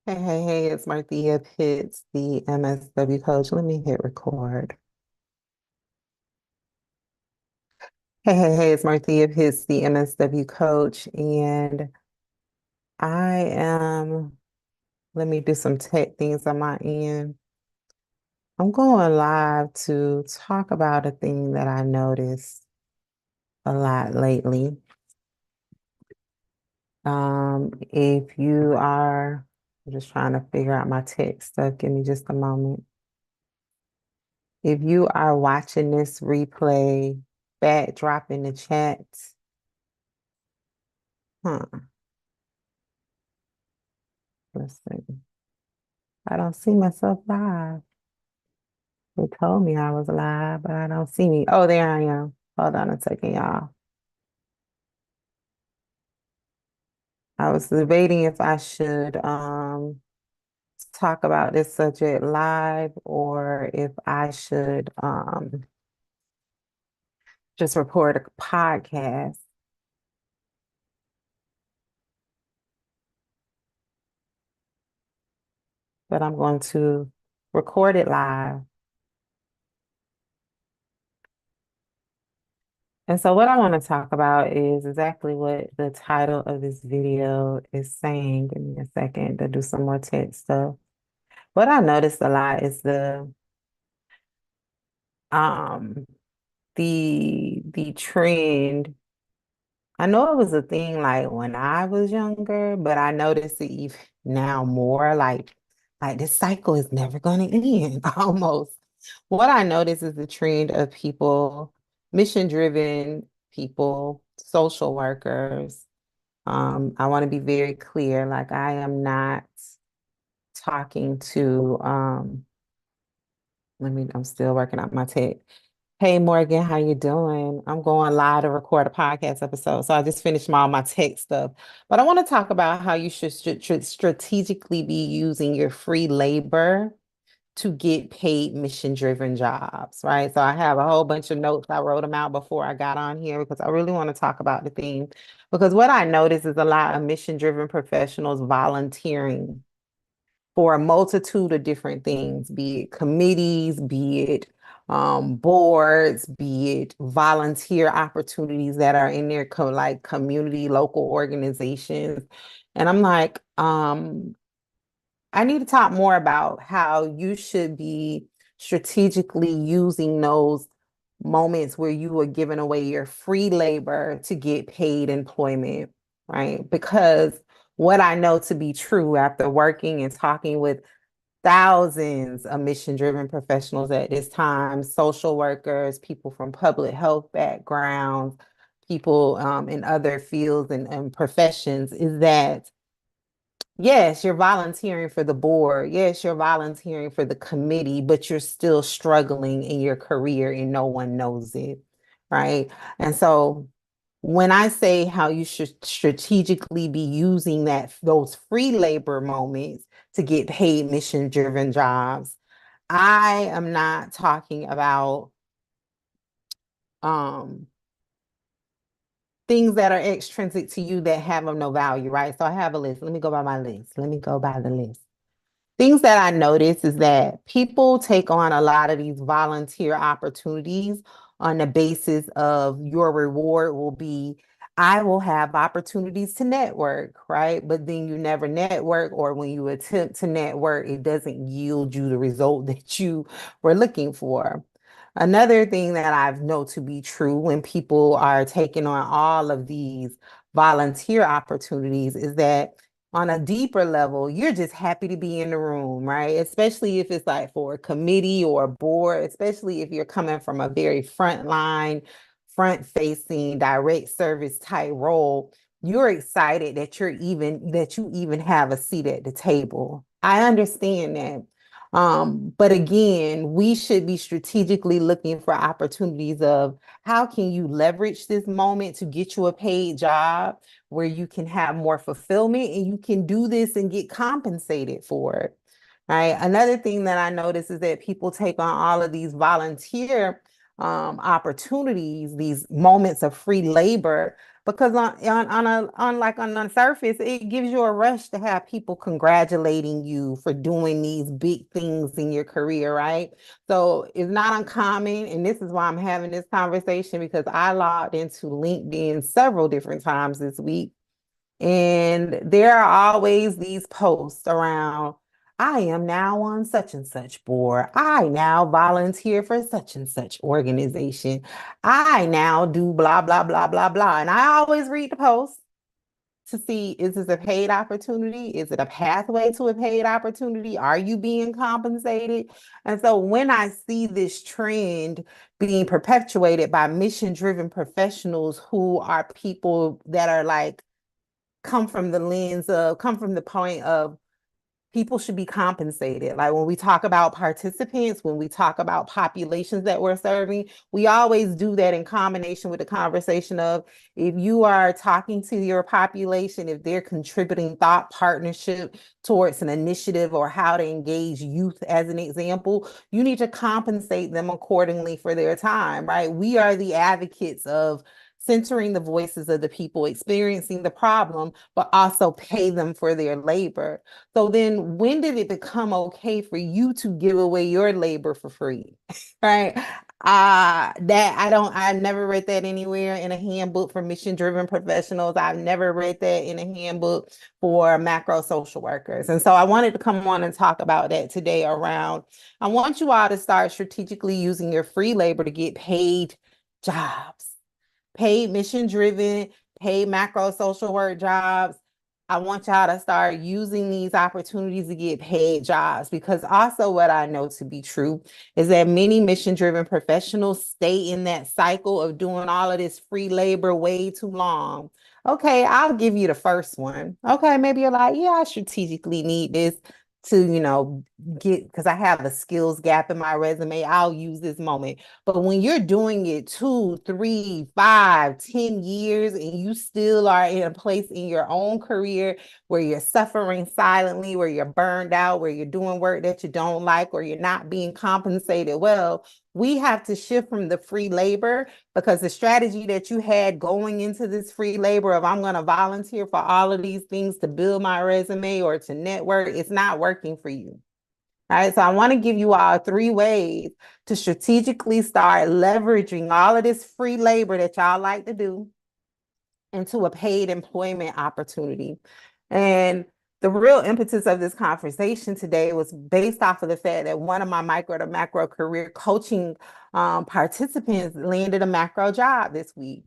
Hey, it's Marthea Pitts, the MSW coach. Let me hit record. Hey, it's Marthea Pitts, the MSW coach, and I am, let me do some tech things on my end. I'm going live to talk about a thing that I noticed a lot lately. If you are, I'm just trying to figure out my tech stuff, give me just a moment. If you are watching this replay, drop in the chat. Huh, let's see. I don't see myself live. They told me I was live, but I don't see me. Oh, there I am. Hold on a second, y'all. I was debating if I should talk about this subject live or if I should just record a podcast, but I'm going to record it live. And so what I want to talk about is exactly what the title of this video is saying. Give me a second to do some more tech stuff. What I noticed a lot is um the trend. I know it was a thing like when I was younger, but I noticed it even now more like this cycle is never going to end almost. What I notice is the trend of people, mission-driven people, social workers. I want to be very clear, like I am not talking to I'm still working out my tech. Hey Morgan, how you doing? I'm going live to record a podcast episode. So I just finished all my tech stuff. But I want to talk about how you should strategically be using your free labor to get paid mission-driven jobs, right? So I have a whole bunch of notes. I wrote them out before I got on here because I really want to talk about the theme. Because what I notice is a lot of mission-driven professionals volunteering for a multitude of different things, be it committees, be it boards, be it volunteer opportunities that are in their like community, local organizations. And I'm like, I need to talk more about how you should be strategically using those moments where you are giving away your free labor to get paid employment, right? Because what I know to be true after working and talking with thousands of mission-driven professionals at this time, social workers, people from public health backgrounds, people in other fields and professions, is that yes, you're volunteering for the board. Yes, you're volunteering for the committee, but you're still struggling in your career and no one knows it, right? And so when I say how you should strategically be using those free labor moments to get paid mission-driven jobs, I am not talking about um things that are extrinsic to you that have of no value, right? So I have a list. Let me go by my list. Let me go by the list. Things that I notice is that people take on a lot of these volunteer opportunities on the basis of your reward will be, I will have opportunities to network, right? But then you never network, or when you attempt to network, it doesn't yield you the result that you were looking for. Another thing that I've know to be true when people are taking on all of these volunteer opportunities is that on a deeper level, you're just happy to be in the room, right? Especially if it's like for a committee or a board, especially if you're coming from a very frontline, front-facing, direct service type role, you're excited that you even have a seat at the table. I understand that. But again, we should be strategically looking for opportunities of how can you leverage this moment to get you a paid job where you can have more fulfillment and you can do this and get compensated for it. Right. Another thing that I notice is that people take on all of these volunteer opportunities, these moments of free labor, because on the surface, it gives you a rush to have people congratulating you for doing these big things in your career, right? So it's not uncommon, and this is why I'm having this conversation because I logged into LinkedIn several different times this week, and there are always these posts around, I am now on such and such board. I now volunteer for such and such organization. I now do blah, blah, blah, blah, blah. And I always read the post to see, is this a paid opportunity? Is it a pathway to a paid opportunity? Are you being compensated? And so when I see this trend being perpetuated by mission-driven professionals who are people that are like, come from the point of people should be compensated. Like when we talk about participants, when we talk about populations that we're serving, we always do that in combination with the conversation of if you are talking to your population, if they're contributing thought partnership towards an initiative or how to engage youth as an example, you need to compensate them accordingly for their time, right? We are the advocates of centering the voices of the people experiencing the problem, but also pay them for their labor. So then when did it become okay for you to give away your labor for free? Right? That I never read that anywhere in a handbook for mission-driven professionals. I've never read that in a handbook for macro social workers. And so I wanted to come on and talk about that today around, I want you all to start strategically using your free labor to get paid jobs, paid mission driven, paid macro social work jobs. I want y'all to start using these opportunities to get paid jobs because also what I know to be true is that many mission driven professionals stay in that cycle of doing all of this free labor way too long. Okay, I'll give you the first one. Okay, maybe you're like, yeah, I strategically need this to, get because I have a skills gap in my resume. I'll use this moment. But when you're doing it 2, 3, 5, 10 years, and you still are in a place in your own career where you're suffering silently, where you're burned out, where you're doing work that you don't like, or you're not being compensated well, we have to shift from the free labor because the strategy that you had going into this free labor of I'm going to volunteer for all of these things to build my resume or to network, it's not working for you. All right, so I want to give you all 3 ways to strategically start leveraging all of this free labor that y'all like to do into a paid employment opportunity. And the real impetus of this conversation today was based off of the fact that one of my micro to macro career coaching participants landed a macro job this week.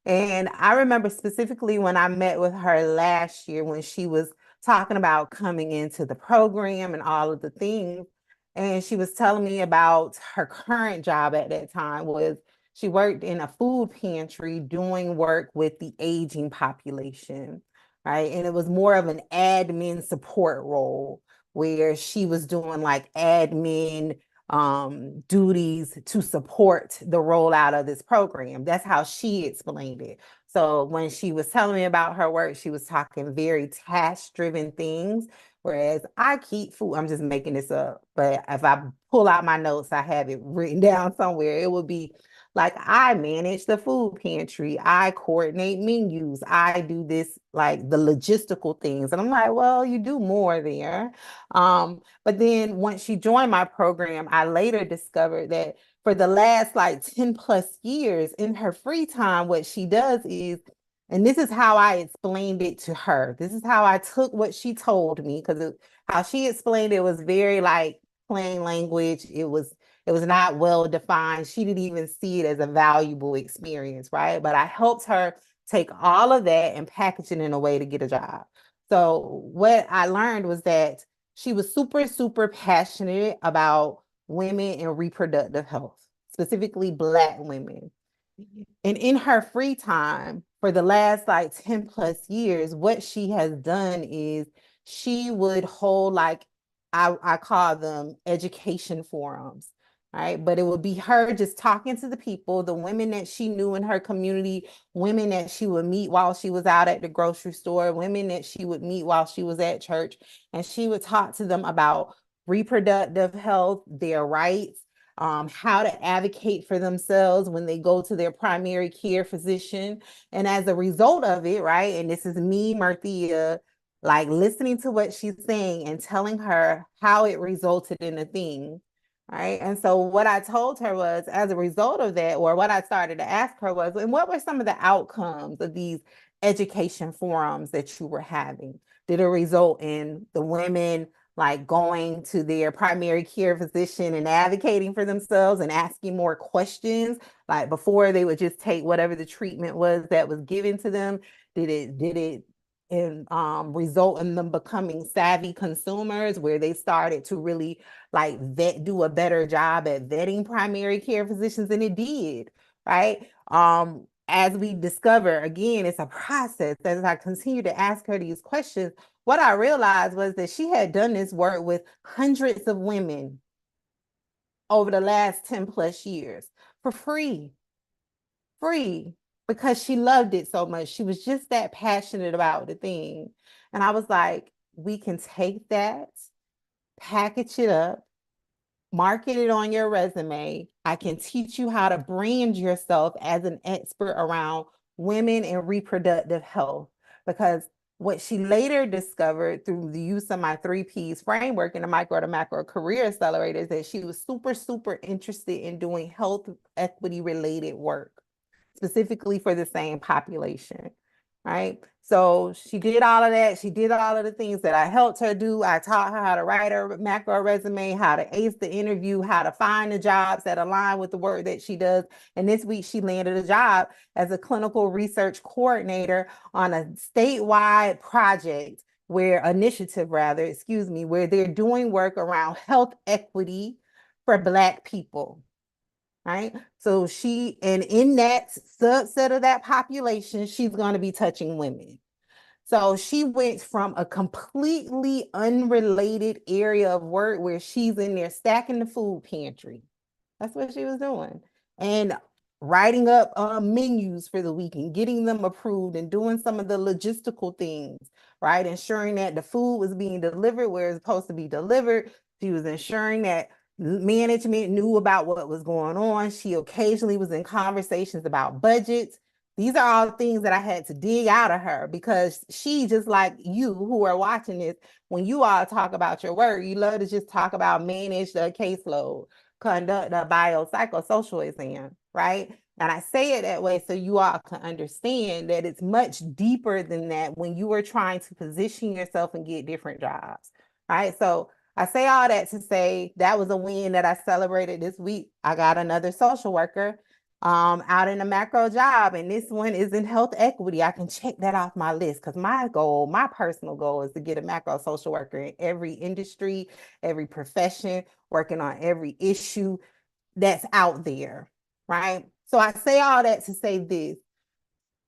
And I remember specifically when I met with her last year when she was talking about coming into the program and all of the things. And she was telling me about her current job at that time was she worked in a food pantry doing work with the aging population, right? And it was more of an admin support role where she was doing like admin duties to support the rollout of this program. That's how she explained it. So when she was telling me about her work, she was talking very task-driven things. Whereas I keep food, I'm just making this up, but if I pull out my notes, I have it written down somewhere. It would be like I manage the food pantry, I coordinate menus, I do this like the logistical things. And I'm like, well, you do more there. But then once she joined my program, I later discovered that for the last like 10 plus years in her free time, what she does is, and this is how I explained it to her. This is how I took what she told me because how she explained it was very like plain language. It was not well defined. She didn't even see it as a valuable experience, right? But I helped her take all of that and package it in a way to get a job. So what I learned was that she was super, super passionate about women and reproductive health, specifically Black women. And in her free time for the last like 10 plus years, what she has done is she would hold like, I call them education forums, right? But it would be her just talking to the people, the women that she knew in her community, women that she would meet while she was out at the grocery store, women that she would meet while she was at church. And she would talk to them about reproductive health, their rights, how to advocate for themselves when they go to their primary care physician. And as a result of it, right, and this is me, Marthea, like listening to what she's saying and telling her how it resulted in a thing. Right. And so what I told her was, as a result of that, or what I started to ask her was, and what were some of the outcomes of these education forums that you were having? Did it result in the women like going to their primary care physician and advocating for themselves and asking more questions? Like before they would just take whatever the treatment was that was given to them. Did it and result in them becoming savvy consumers where they started to really like do a better job at vetting primary care physicians? And it did, right? As we discover, again, it's a process. As I continue to ask her these questions, what I realized was that she had done this work with hundreds of women over the last 10 plus years for free, because she loved it so much. She was just that passionate about the thing. And I was like, we can take that, package it up, market it on your resume. I can teach you how to brand yourself as an expert around women and reproductive health. Because what she later discovered through the use of my 3Ps framework in the micro to macro career accelerator is that she was super, super interested in doing health equity related work, specifically for the same population, right? So she did all of that. She did all of the things that I helped her do. I taught her how to write her macro resume, how to ace the interview, how to find the jobs that align with the work that she does. And this week she landed a job as a clinical research coordinator on a statewide project where initiative rather, excuse me, where they're doing work around health equity for Black people. Right. So and in that subset of that population, she's going to be touching women. So she went from a completely unrelated area of work where she's in there stacking the food pantry. That's what she was doing. And writing up menus for the week and getting them approved and doing some of the logistical things, right? Ensuring that the food was being delivered where it's supposed to be delivered. She was ensuring that management knew about what was going on. She occasionally was in conversations about budgets. These are all things that I had to dig out of her, because she, just like you who are watching this, when you all talk about your work, you love to just talk about manage the caseload, conduct a biopsychosocial exam, right? And I say it that way so you all can understand that it's much deeper than that when you are trying to position yourself and get different jobs, right? So I say all that to say that was a win that I celebrated this week. I got another social worker out in a macro job, and this one is in health equity. I can check that off my list, because my personal goal is to get a macro social worker in every industry, every profession, working on every issue that's out there, right? So I say all that to say this: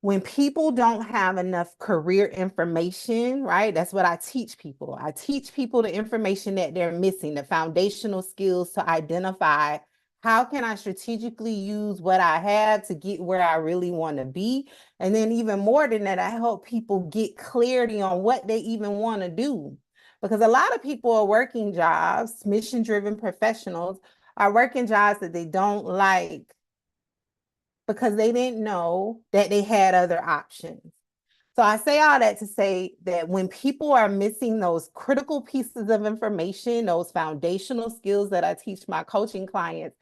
when people don't have enough career information, right? That's what I teach people. I teach people the information that they're missing, the foundational skills to identify how can I strategically use what I have to get where I really want to be. And then even more than that, I help people get clarity on what they even want to do. Because a lot of people are working jobs, mission-driven professionals are working jobs that they don't like because they didn't know that they had other options. So I say all that to say that when people are missing those critical pieces of information, those foundational skills that I teach my coaching clients,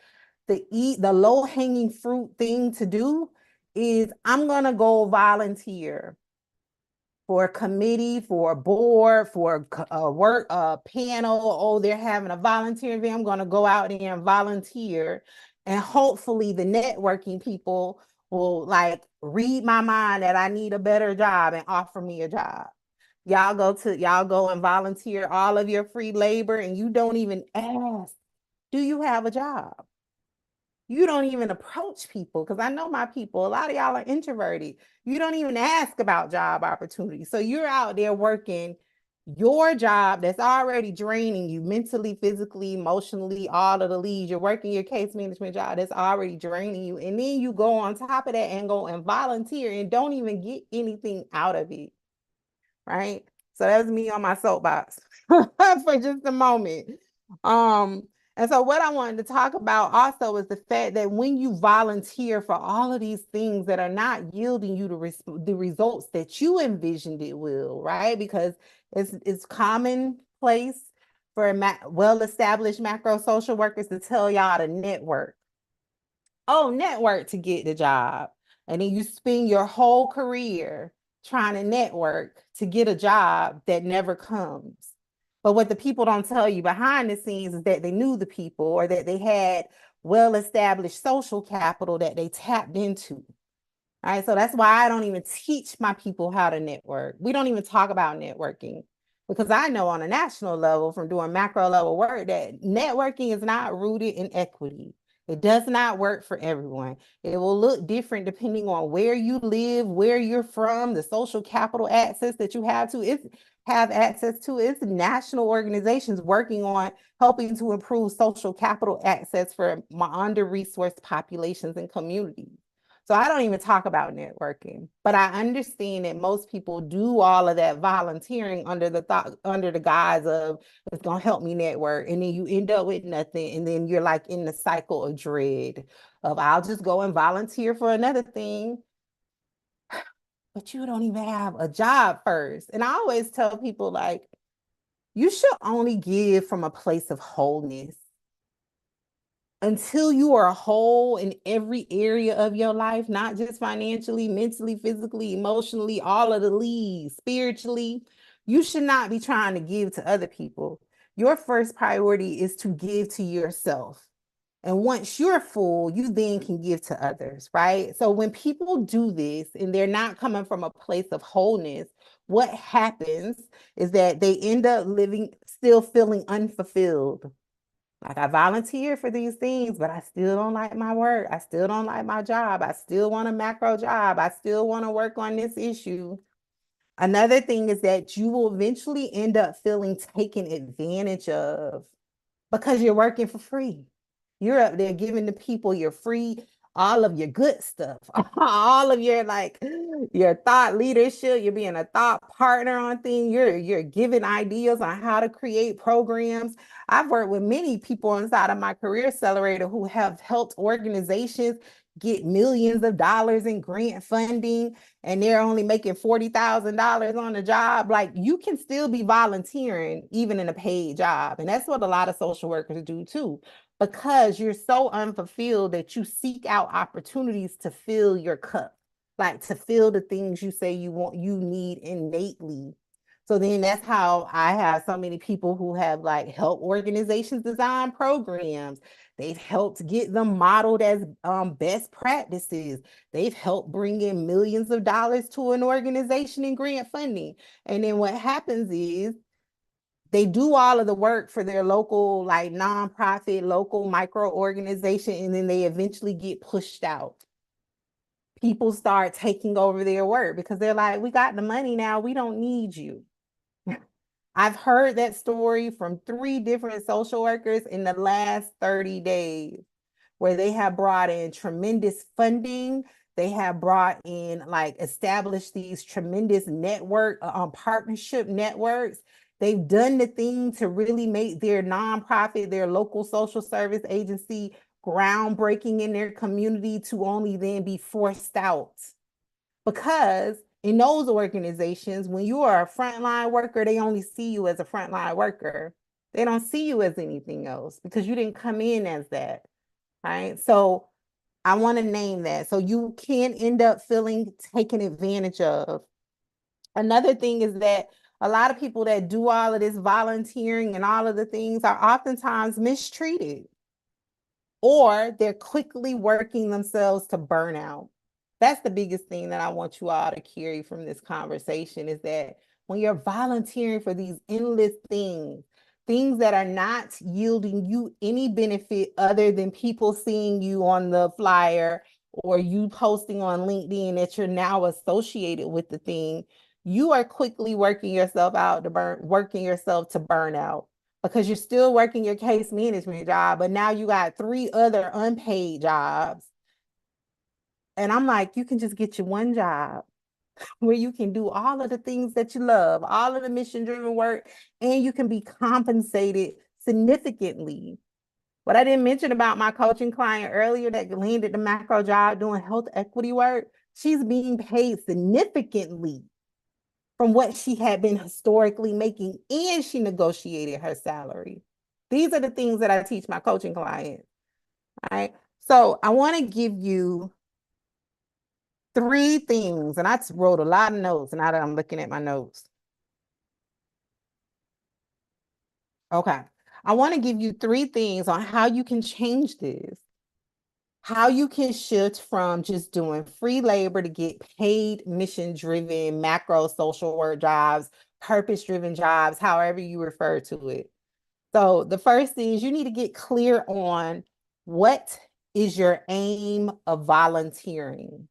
the low-hanging fruit thing to do is, I'm going to go volunteer for a committee, for a board, for a work panel. Oh, they're having a volunteer event. I'm going to go out there and volunteer. And hopefully the networking people will like read my mind that I need a better job and offer me a job. Y'all go and volunteer all of your free labor, and you don't even ask, do you have a job? You don't even approach people, because I know my people, a lot of y'all are introverted. You don't even ask about job opportunities. So you're out there working your job that's already draining you mentally, physically, emotionally, all of the leads. You're working your case management job that's already draining you. And then you go on top of that and go and volunteer and don't even get anything out of it, right? So that's me on my soapbox for just a moment. Um, And so, what I wanted to talk about also is the fact that when you volunteer for all of these things that are not yielding you the results that you envisioned it will, right? Because it's commonplace for well-established macro social workers to tell y'all to network. Oh, network to get the job. And then you spend your whole career trying to network to get a job that never comes. But what the people don't tell you behind the scenes is that they knew the people or that they had well-established social capital that they tapped into. All right, so that's why I don't even teach my people how to network. We don't even talk about networking because I know on a national level from doing macro level work that networking is not rooted in equity. It does not work for everyone. It will look different depending on where you live, where you're from, the social capital access that you have to. It's have access to. It's national organizations working on helping to improve social capital access for my under-resourced populations and communities. So I don't even talk about networking, but I understand that most people do all of that volunteering under the guise of it's gonna help me network, and then you end up with nothing, and then you're like in the cycle of dread of I'll just go and volunteer for another thing, but you don't even have a job first. And I always tell people like you should only give from a place of wholeness until you are whole in every area of your life, not just financially, mentally, physically, emotionally, all of the leads, spiritually, you should not be trying to give to other people. Your first priority is to give to yourself. And once you're full, you then can give to others, right? So when people do this and they're not coming from a place of wholeness, what happens is that they end up living still feeling unfulfilled. Like I volunteer for these things, but I still don't like my work. I still don't like my job. I still want a macro job. I still want to work on this issue. Another thing is that you will eventually end up feeling taken advantage of because you're working for free. You're up there giving the people your free, all of your good stuff, all of your like your thought leadership. You're being a thought partner on things. You're giving ideas on how to create programs. I've worked with many people inside of my career accelerator who have helped organizations get millions of dollars in grant funding and they're only making $40,000 on a job. Like you can still be volunteering even in a paid job. And that's what a lot of social workers do too, because you're so unfulfilled that you seek out opportunities to fill your cup, like to fill the things you say you want, you need innately. So then that's how I have so many people who have like helped organizations design programs. They've helped get them modeled as best practices. They've helped bring in millions of dollars to an organization in grant funding. And then what happens is they do all of the work for their local, like nonprofit, local micro organization, and then they eventually get pushed out. People start taking over their work because they're like, we got the money now, we don't need you. I've heard that story from 3 different social workers in the last 30 days where they have brought in tremendous funding. They have brought in, like, established these tremendous partnership networks. They've done the thing to really make their nonprofit, their local social service agency, groundbreaking in their community to only then be forced out. Because in those organizations, when you are a frontline worker, they only see you as a frontline worker. They don't see you as anything else because you didn't come in as that, right? So I want to name that. So you can end up feeling taken advantage of. Another thing is that a lot of people that do all of this volunteering and all of the things are oftentimes mistreated or they're quickly working themselves to burnout. That's the biggest thing that I want you all to carry from this conversation is that when you're volunteering for these endless things, things that are not yielding you any benefit other than people seeing you on the flyer or you posting on LinkedIn that you're now associated with the thing, you are quickly working yourself to burn out because you're still working your case management job, but now you got 3 other unpaid jobs. And I'm like, you can just get you one job where you can do all of the things that you love, all of the mission driven work, and you can be compensated significantly. What I didn't mention about my coaching client earlier that landed the macro job doing health equity work, she's being paid significantly from what she had been historically making, and she negotiated her salary. These are the things that I teach my coaching clients. All right. So I want to give you three things, and I wrote a lot of notes, and now that I'm looking at my notes. Okay. I want to give you three things on how you can change this, how you can shift from just doing free labor to get paid, mission driven, macro social work jobs, purpose driven jobs, however you refer to it. So the first thing is you need to get clear on what is your aim of volunteering.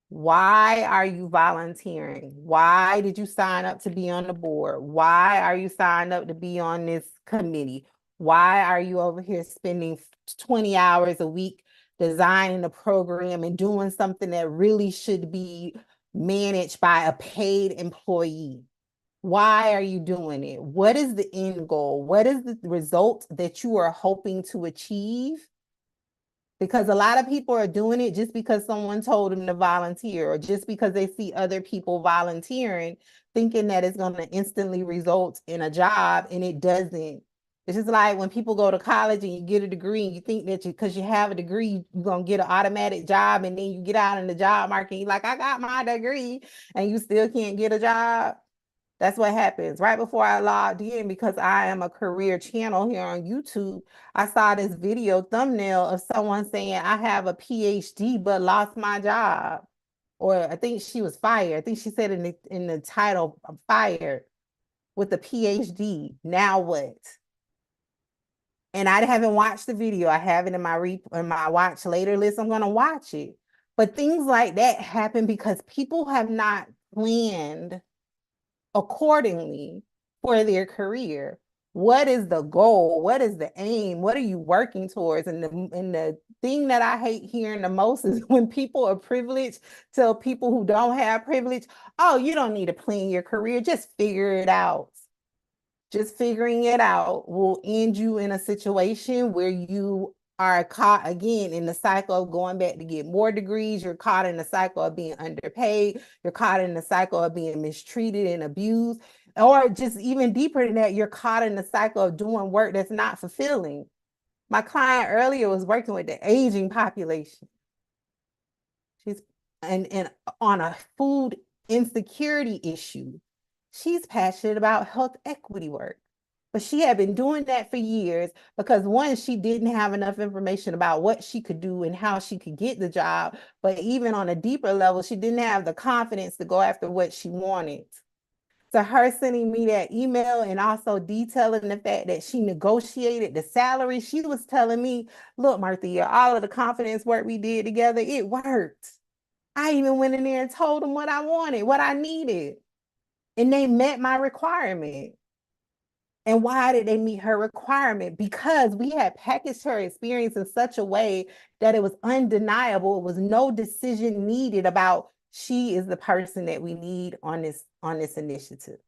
Why are you volunteering? Why did you sign up to be on the board? Why are you signed up to be on this committee? Why are you over here spending 20 hours a week designing a program and doing something that really should be managed by a paid employee? Why are you doing it? What is the end goal? What is the result that you are hoping to achieve? Because a lot of people are doing it just because someone told them to volunteer or just because they see other people volunteering, thinking that it's going to instantly result in a job, and it doesn't. It's just like when people go to college and you get a degree and you think that because you have a degree, you're going to get an automatic job, and then you get out in the job market and you're like, I got my degree, and you still can't get a job. That's what happens. Right before I logged in, because I am a career channel here on YouTube, I saw this video thumbnail of someone saying, I have a PhD but lost my job. Or I think she was fired. I think she said in the title, I'm fired with a PhD. Now what? And I haven't watched the video. I have it in my watch later list. I'm gonna watch it. But things like that happen because people have not planned accordingly for their career. What is the goal? What is the aim? What are you working towards? And the thing that I hate hearing the most is when people are privileged tell people who don't have privilege, oh, you don't need to plan your career, just figure it out. Just figuring it out will end you in a situation where you are caught again in the cycle of going back to get more degrees. You're caught in the cycle of being underpaid. You're caught in the cycle of being mistreated and abused. Or just even deeper than that, you're caught in the cycle of doing work that's not fulfilling. My client earlier was working with the aging population. She's and on a food insecurity issue. She's passionate about health equity work. But she had been doing that for years because one, she didn't have enough information about what she could do and how she could get the job. But even on a deeper level, she didn't have the confidence to go after what she wanted. So her sending me that email and also detailing the fact that she negotiated the salary, she was telling me, look, Marthia, all of the confidence work we did together, it worked. I even went in there and told them what I wanted, what I needed. And they met my requirement. And why did they meet her requirement? Because we had packaged her experience in such a way that it was undeniable. It was no decision needed about she is the person that we need on this initiative.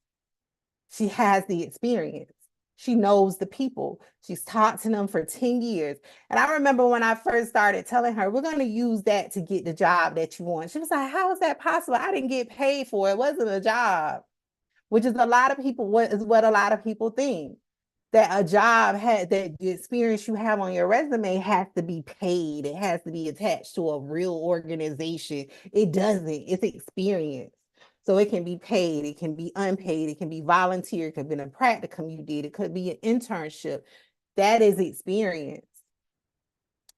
She has the experience. She knows the people. She's taught to them for 10 years. And I remember when I first started telling her, we're going to use that to get the job that you want. She was like, how is that possible? I didn't get paid for it. It wasn't a job, which is what a lot of people think. That a job had that the experience you have on your resume has to be paid. It has to be attached to a real organization. It doesn't. It's experience. So it can be paid, it can be unpaid, it can be volunteer, it could be a practicum you did, it could be an internship. That is experience.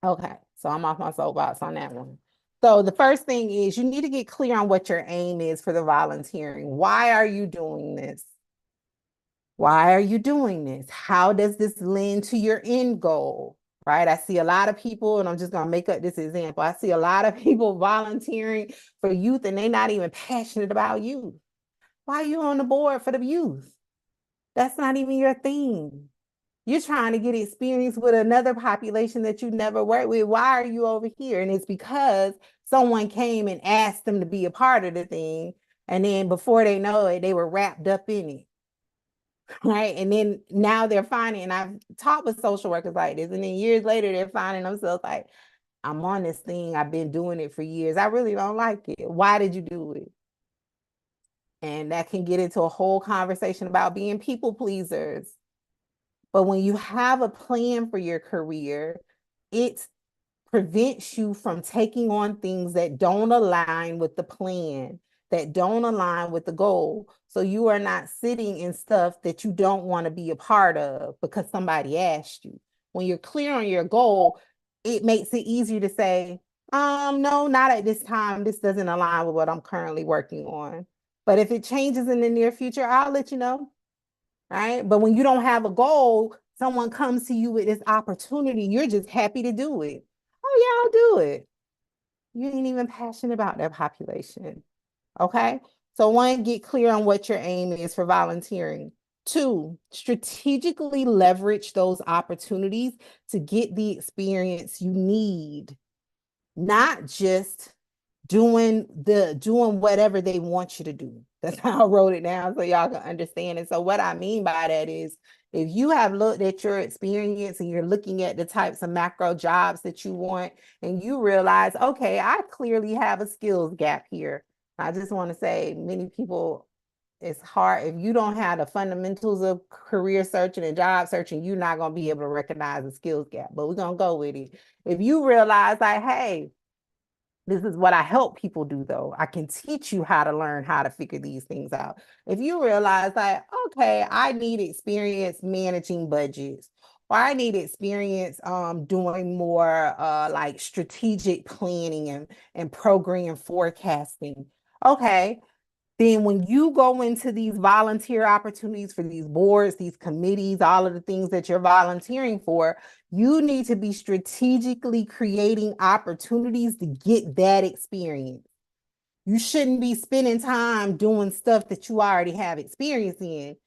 Okay, so I'm off my soapbox on that one. So the first thing is you need to get clear on what your aim is for the volunteering. Why are you doing this? Why are you doing this? How does this lend to your end goal? Right? I see a lot of people, and I'm just going to make up this example. I see a lot of people volunteering for youth, and they're not even passionate about youth. Why are you on the board for the youth? That's not even your thing. You're trying to get experience with another population that you never worked with. Why are you over here? And it's because someone came and asked them to be a part of the thing. And then before they know it, they were wrapped up in it. right? And then now they're finding, and I've talked with social workers like this, and then years later they're finding themselves like, I'm on this thing, I've been doing it for years. I really don't like it. Why did you do it? And that can get into a whole conversation about being people pleasers. But when you have a plan for your career, it prevents you from taking on things that don't align with the plan, that don't align with the goal. So you are not sitting in stuff that you don't want to be a part of because somebody asked you. When you're clear on your goal, it makes it easier to say, no, not at this time. This doesn't align with what I'm currently working on. But if it changes in the near future, I'll let you know. Right. But when you don't have a goal, someone comes to you with this opportunity, you're just happy to do it. Oh, yeah, I'll do it. You ain't even passionate about that population. Okay. So, one, get clear on what your aim is for volunteering. Two, strategically leverage those opportunities to get the experience you need, not just doing whatever they want you to do. That's how I wrote it down so y'all can understand it. So what I mean by that is if you have looked at your experience and you're looking at the types of macro jobs that you want and you realize, okay, I clearly have a skills gap here. I just want to say many people, it's hard if you don't have the fundamentals of career searching and job searching, you're not going to be able to recognize the skills gap, but we're going to go with it. If you realize like, hey, this is what I help people do, though. I can teach you how to learn how to figure these things out. If you realize that, okay, I need experience managing budgets, or I need experience doing more like strategic planning and program forecasting. Okay, then when you go into these volunteer opportunities for these boards, these committees, all of the things that you're volunteering for, you need to be strategically creating opportunities to get that experience. You shouldn't be spending time doing stuff that you already have experience in.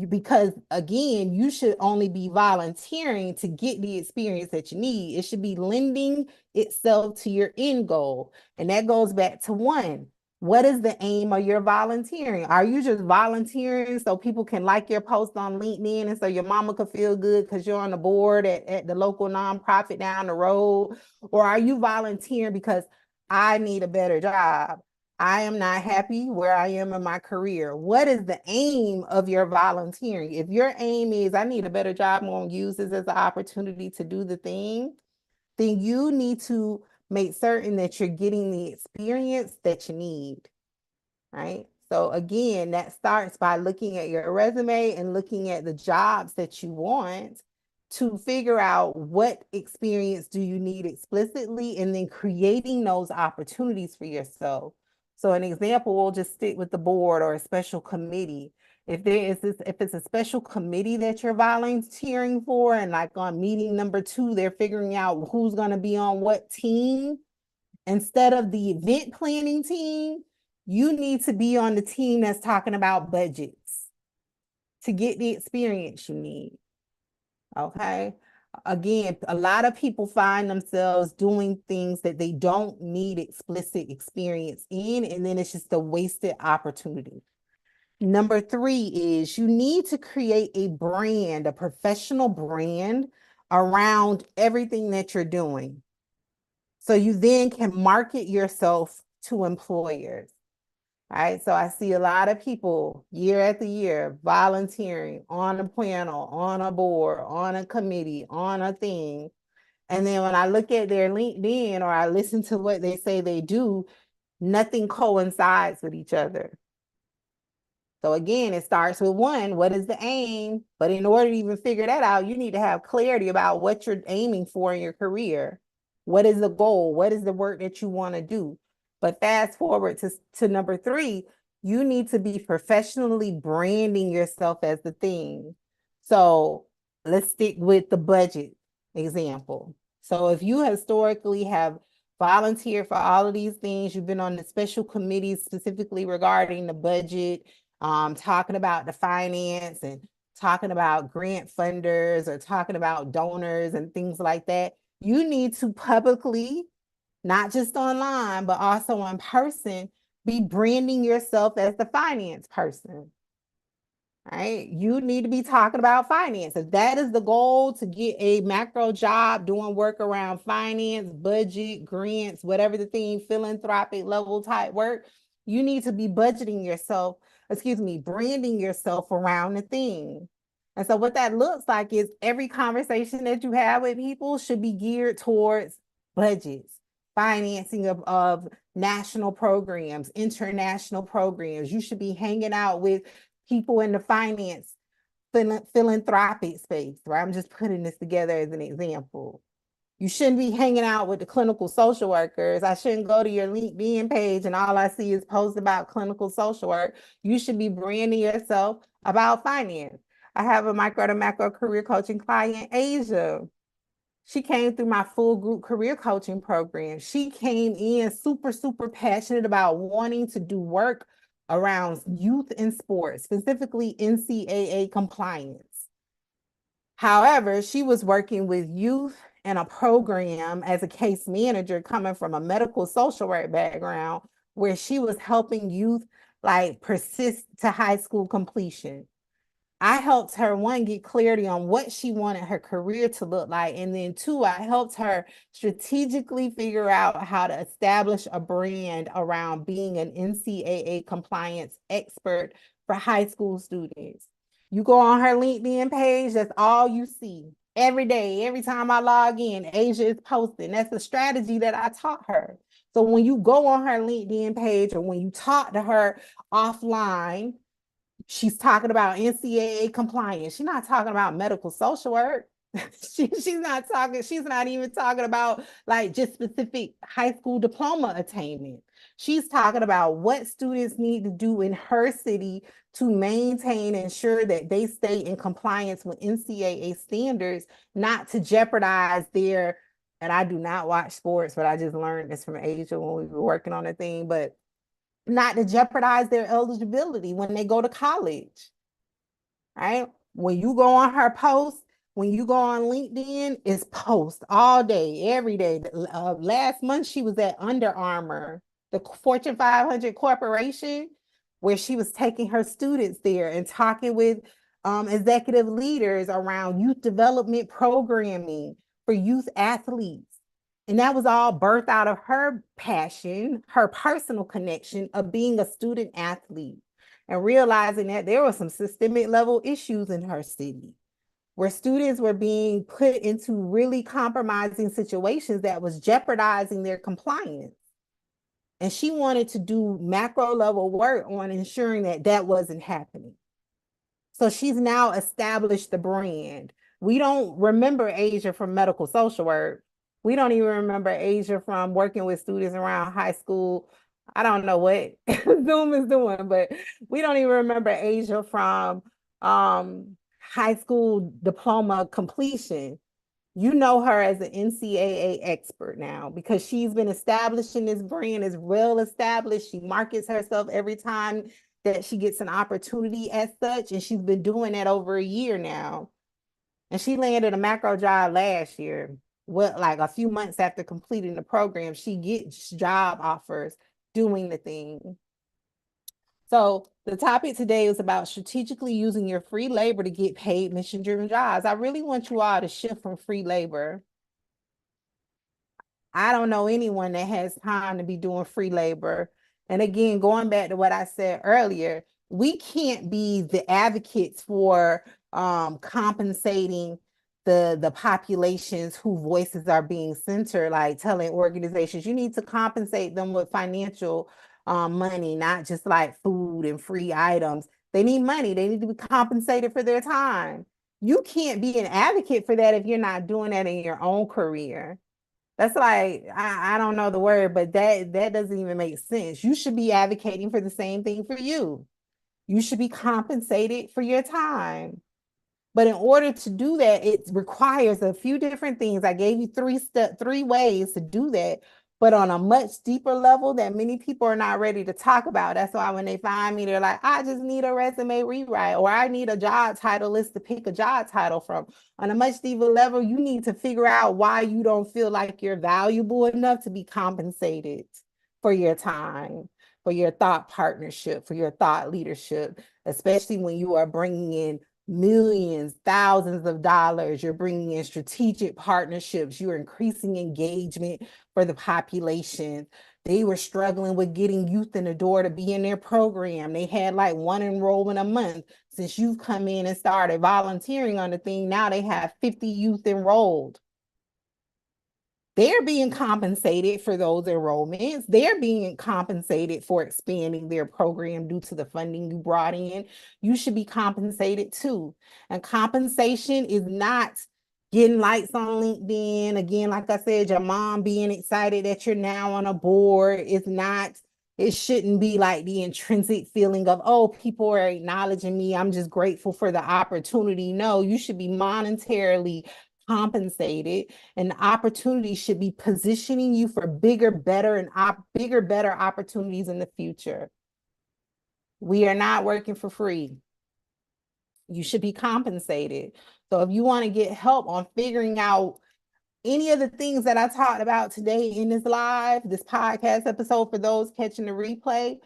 Because again, you should only be volunteering to get the experience that you need. It should be lending itself to your end goal. And that goes back to one. What is the aim of your volunteering? Are you just volunteering so people can like your post on LinkedIn and so your mama could feel good because you're on the board at the local nonprofit down the road? Or are you volunteering because I need a better job? I am not happy where I am in my career. What is the aim of your volunteering? If your aim is, I need a better job, I'm going to use this as an opportunity to do the thing, then you need to make certain that you're getting the experience that you need, right? So again, that starts by looking at your resume and looking at the jobs that you want to figure out what experience do you need explicitly and then creating those opportunities for yourself. So an example, we'll just stick with the board or a special committee. If it's a special committee that you're volunteering for, and like on meeting number 2, they're figuring out who's going to be on what team, instead of the event planning team, you need to be on the team that's talking about budgets to get the experience you need. Okay. Again, a lot of people find themselves doing things that they don't need explicit experience in, and then it's just a wasted opportunity. Number 3 is you need to create a brand, a professional brand around everything that you're doing. So you then can market yourself to employers. Right. So I see a lot of people year after year volunteering on a panel, on a board, on a committee, on a thing. And then when I look at their LinkedIn or I listen to what they say they do, nothing coincides with each other. So again, it starts with one, what is the aim? But in order to even figure that out, you need to have clarity about what you're aiming for in your career. What is the goal? What is the work that you want to do? But fast forward to number 3, you need to be professionally branding yourself as the thing. So let's stick with the budget example. So if you historically have volunteered for all of these things, you've been on the special committees specifically regarding the budget, talking about the finance and talking about grant funders or talking about donors and things like that, you need to publicly, not just online, but also in person, be branding yourself as the finance person. right? You need to be talking about finance. If that is the goal, to get a macro job doing work around finance, budget, grants, whatever the thing, philanthropic level type work, you need to be budgeting yourself, excuse me, branding yourself around the thing. And so what that looks like is every conversation that you have with people should be geared towards budgets, financing of national programs, international programs. You should be hanging out with people in the finance philanthropic space, right? I'm just putting this together as an example. You shouldn't be hanging out with the clinical social workers. I shouldn't go to your LinkedIn page and all I see is posts about clinical social work. You should be branding yourself about finance. I have a micro to macro career coaching client, Asia. She came through my full group career coaching program. She came in super, super passionate about wanting to do work around youth and sports, specifically NCAA compliance. However, she was working with youth in a program as a case manager coming from a medical social work background where she was helping youth like persist to high school completion. I helped her, one, get clarity on what she wanted her career to look like. And then two, I helped her strategically figure out how to establish a brand around being an NCAA compliance expert for high school students. You go on her LinkedIn page, that's all you see. Every day, every time I log in, Asia is posting. That's the strategy that I taught her. So when you go on her LinkedIn page or when you talk to her offline, she's talking about NCAA compliance. She's not talking about medical social work. She's not talking, she's not even talking about like just specific high school diploma attainment. She's talking about what students need to do in her city to maintain and ensure that they stay in compliance with NCAA standards, not to jeopardize their, and I do not watch sports, but I just learned this from Asia when we were working on a thing, but not to jeopardize their eligibility when they go to college, right? When you go on her post, when you go on LinkedIn, it's post all day, every day. Last month, she was at Under Armour, the Fortune 500 corporation, where she was taking her students there and talking with executive leaders around youth development programming for youth athletes. And that was all birthed out of her passion, her personal connection of being a student athlete and realizing that there were some systemic level issues in her city where students were being put into really compromising situations that was jeopardizing their compliance. And she wanted to do macro level work on ensuring that that wasn't happening. So she's now established the brand. We don't remember Asia from medical social work. We don't even remember Asia from working with students around high school. I don't know what Zoom is doing, but we don't even remember Asia from high school diploma completion. You know her as an NCAA expert now because she's been establishing this brand, is well established. She markets herself every time that she gets an opportunity as such, and she's been doing that over a year now. And she landed a macro job last year. Well, like a few months after completing the program, she gets job offers doing the thing. So the topic today is about strategically using your free labor to get paid mission-driven jobs. I really want you all to shift from free labor. I don't know anyone that has time to be doing free labor. And again, going back to what I said earlier, we can't be the advocates for compensating the populations whose voices are being censored, like telling organizations you need to compensate them with financial money, not just like food and free items. They need money. They need to be compensated for their time. You can't be an advocate for that if you're not doing that in your own career. That's like, I don't know the word, but that doesn't even make sense. You should be advocating for the same thing for you. You should be compensated for your time. But in order to do that, it requires a few different things. I gave you three ways to do that, but on a much deeper level that many people are not ready to talk about. That's why when they find me, they're like, I just need a resume rewrite, or I need a job title list to pick a job title from. On a much deeper level, you need to figure out why you don't feel like you're valuable enough to be compensated for your time. for your thought partnership, for your thought leadership, especially when you are bringing in millions, thousands of dollars. You're bringing in strategic partnerships. You're increasing engagement for the population. They were struggling with getting youth in the door to be in their program. They had like one enrollment a month. Since you've come in and started volunteering on the thing, now they have 50 youth enrolled. They're being compensated for those enrollments. They're being compensated for expanding their program due to the funding you brought in. You should be compensated too. And compensation is not getting likes on LinkedIn. Again, like I said, your mom being excited that you're now on a board is not, it shouldn't be like the intrinsic feeling of, oh, people are acknowledging me. I'm just grateful for the opportunity. No, you should be monetarily compensated, and the opportunity should be positioning you for bigger, better, and bigger, better opportunities in the future. We are not working for free. You should be compensated. So if you want to get help on figuring out any of the things that I talked about today in this podcast episode, for those catching the replay,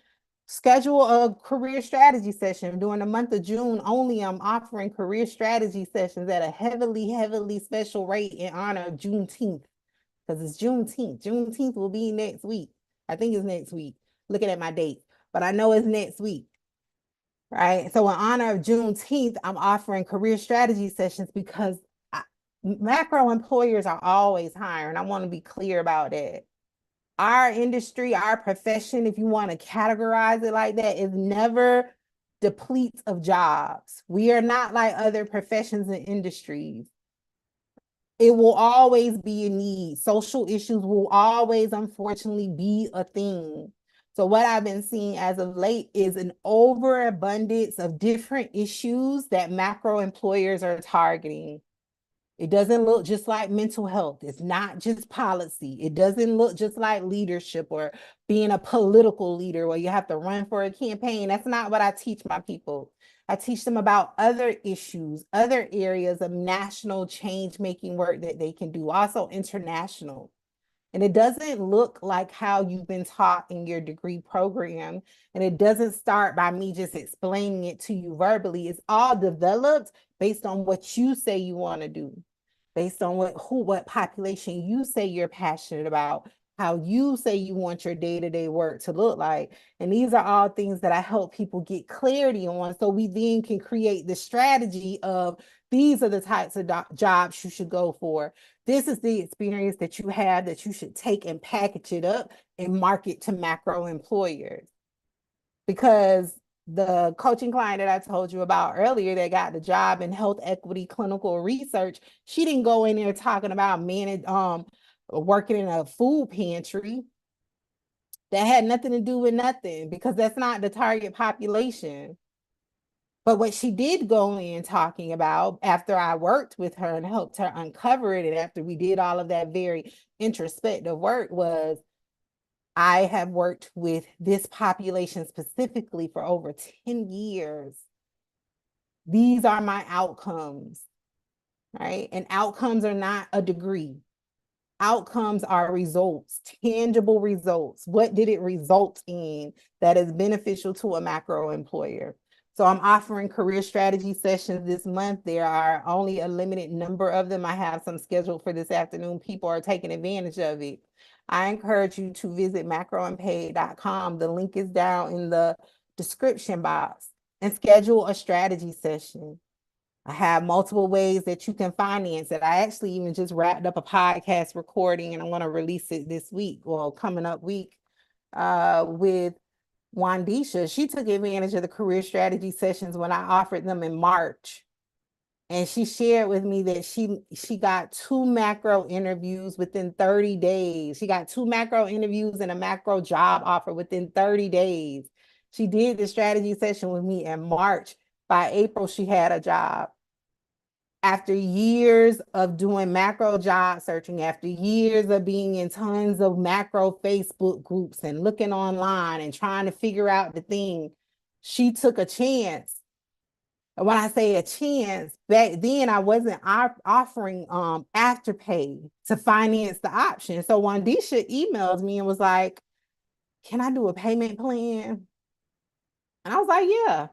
schedule a career strategy session. During the month of June only, I'm offering career strategy sessions at a heavily, heavily special rate in honor of Juneteenth, because it's Juneteenth. Juneteenth will be next week. I think it's next week. Looking at my date, but I know it's next week. Right. So in honor of Juneteenth, I'm offering career strategy sessions because macro employers are always hiring. I want to be clear about that. Our industry, our profession, if you want to categorize it like that, is never depletes of jobs. We are not like other professions and industries. It will always be a need. Social issues will always, unfortunately, be a thing. So what I've been seeing as of late is an overabundance of different issues that macro employers are targeting. It doesn't look just like mental health. It's not just policy. It doesn't look just like leadership or being a political leader where you have to run for a campaign. That's not what I teach my people. I teach them about other issues, other areas of national change-making work that they can do, also international. And it doesn't look like how you've been taught in your degree program. And it doesn't start by me just explaining it to you verbally. It's all developed based on what you say you want to do, based on what population you say you're passionate about, how you say you want your day-to-day work to look like. And these are all things that I help people get clarity on, so we then can create the strategy of, these are the types of jobs you should go for. This is the experience that you have that you should take and package it up and market to macro employers. Because the coaching client that I told you about earlier that got the job in health equity clinical research, she didn't go in there talking about working in a food pantry. That had nothing to do with nothing, because that's not the target population. But what she did go in talking about, after I worked with her and helped her uncover it, and after we did all of that very introspective work, was, I have worked with this population specifically for over 10 years. These are my outcomes, right? And outcomes are not a degree. Outcomes are results, tangible results. What did it result in that is beneficial to a macro employer? So I'm offering career strategy sessions this month. There are only a limited number of them. I have some scheduled for this afternoon. People are taking advantage of it. I encourage you to visit macrounpaid.com. The link is down in the description box, and schedule a strategy session. I have multiple ways that you can finance it. I actually even just wrapped up a podcast recording, and I want to release it this week, or coming up week, with Wandisha. She took advantage of the career strategy sessions when I offered them in March. And she shared with me that she got 2 macro interviews within 30 days. She got 2 macro interviews and a macro job offer within 30 days. She did the strategy session with me in March. By April, she had a job. After years of doing macro job searching, after years of being in tons of macro Facebook groups and looking online and trying to figure out the thing, she took a chance. And when I say a chance, back then I wasn't offering Afterpay to finance the option. So Wandisha emails me and was like, can I do a payment plan? And I was like, yeah.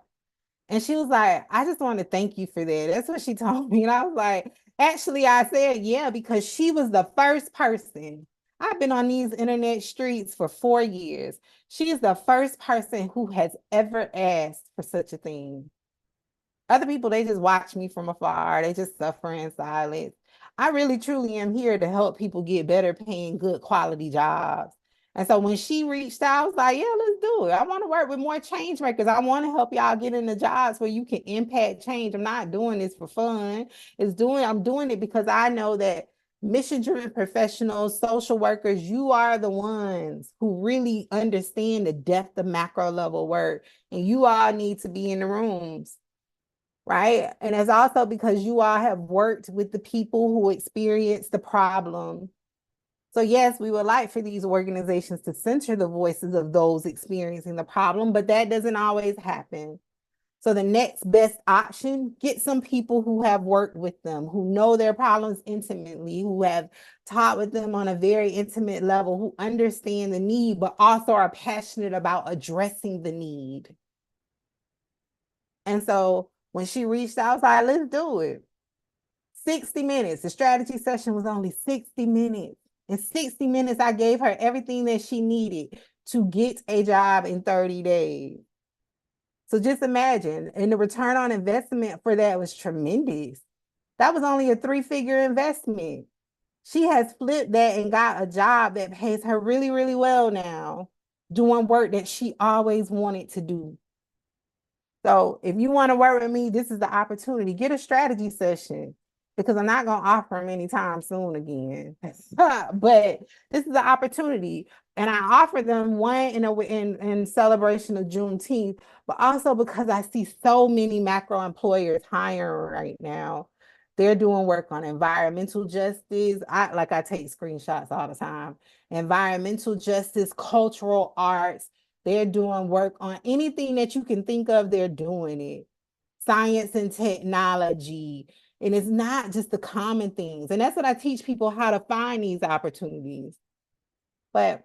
And she was like, I just want to thank you for that. That's what she told me. And I was like, actually, I said, yeah, because she was the first person. I've been on these internet streets for 4 years. She is the first person who has ever asked for such a thing. Other people, they just watch me from afar. They just suffer in silence. I really truly am here to help people get better paying, good quality jobs. And so when she reached out, I was like, yeah, let's do it. I want to work with more change makers. I want to help y'all get into jobs where you can impact change. I'm not doing this for fun. I'm doing it because I know that mission-driven professionals, social workers, you are the ones who really understand the depth of macro level work. And you all need to be in the rooms, right? And it's also because you all have worked with the people who experience the problem. So yes, we would like for these organizations to center the voices of those experiencing the problem, but that doesn't always happen. So the next best option, get some people who have worked with them, who know their problems intimately, who have taught with them on a very intimate level, who understand the need, but also are passionate about addressing the need. And so when she reached out, I was like, let's do it. 60 minutes. The strategy session was only 60 minutes. In 60 minutes, I gave her everything that she needed to get a job in 30 days. So just imagine, and the return on investment for that was tremendous. That was only a 3-figure investment. She has flipped that and got a job that pays her really, really well now, doing work that she always wanted to do. So if you want to work with me, this is the opportunity. Get a strategy session because I'm not going to offer them anytime soon again. But this is the opportunity. And I offer them one in celebration of Juneteenth, but also because I see so many macro employers hiring right now. They're doing work on environmental justice. I take screenshots all the time. Environmental justice, cultural arts, they're doing work on anything that you can think of, they're doing it. Science and technology. And it's not just the common things. And that's what I teach people, how to find these opportunities. But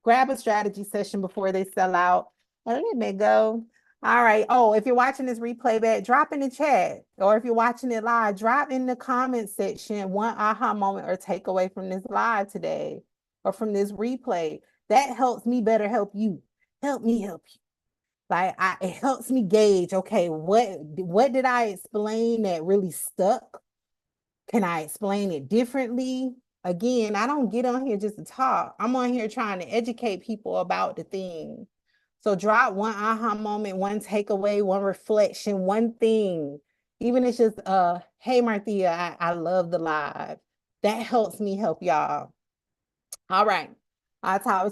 grab a strategy session before they sell out and let me go. All right. Oh, if you're watching this replay back, drop in the chat. Or if you're watching it live, drop in the comment section one aha moment or takeaway from this live today or from this replay. That helps me better help you. Help me help you. It helps me gauge, okay, what did I explain that really stuck? Can I explain it differently? Again, I don't get on here just to talk. I'm on here trying to educate people about the thing. So drop one aha moment, one takeaway, one reflection, one thing. Even if it's just hey Marthea, I love the live. That helps me help y'all. All right. I'll talk